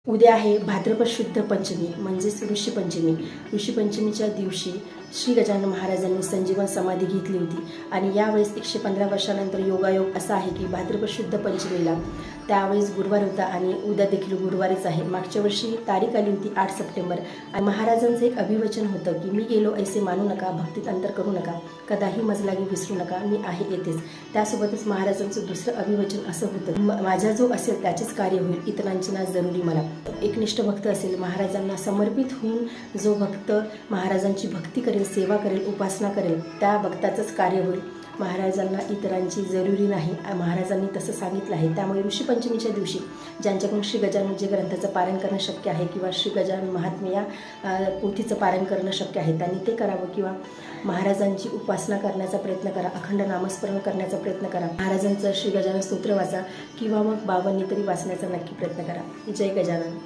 उद्या आहे भाद्रपद शुद्ध पंचमी म्हणजेच ऋषीपंचमी. ऋषीपंचमीच्या दिवशी श्री गजानन महाराजांनी संजीवन समाधी घेतली होती आणि यावेळेस 115 वर्षानंतर योगायोग असा आहे की भाद्रपद शुद्ध पंचमीला त्यावेळेस गुरुवार होता आणि उद्या देखील गुरुवारीच आहे. मागच्या वर्षी तारीख आली होती 8 सप्टेंबर आणि महाराजांचं एक अभिवचन होतं की मी गेलो ऐसे मानू नका, भक्तीत अंतर करू नका, कदाही मजलागी विसरू नका, मी आहे येथेच. त्यासोबतच महाराजांचं दुसरं अभिवचन असं होतं, माझा जो असेल त्याचेच कार्य होईल, इतरांची ना जरुरी मला. एकनिष्ठ भक्त असेल, महाराजांना समर्पित होऊन जो भक्त महाराजांची भक्ती करेल, सेवा करेल, उपासना करेल, त्या भक्ताचंच कार्य होईल. महाराजांना इतरांची जरुरी नाही, महाराजांनी तसं सांगितलं आहे. त्यामुळे ऋषीपंचमीच्या दिवशी ज्यांच्याकडून श्री गजानन जे ग्रंथाचं पारायण करणं शक्य आहे किंवा श्री गजानन महात्म्य या पोथीचं पारायण करणं शक्य आहे त्यांनी ते करावं किंवा महाराजांची उपासना करण्याचा प्रयत्न करा, अखंड नामस्मरण करण्याचा प्रयत्न करा, महाराजांचं श्री गजानन स्तोत्र वाचा किंवा मग 52 तरी वाचण्याचा नक्की प्रयत्न करा. जय गजानन.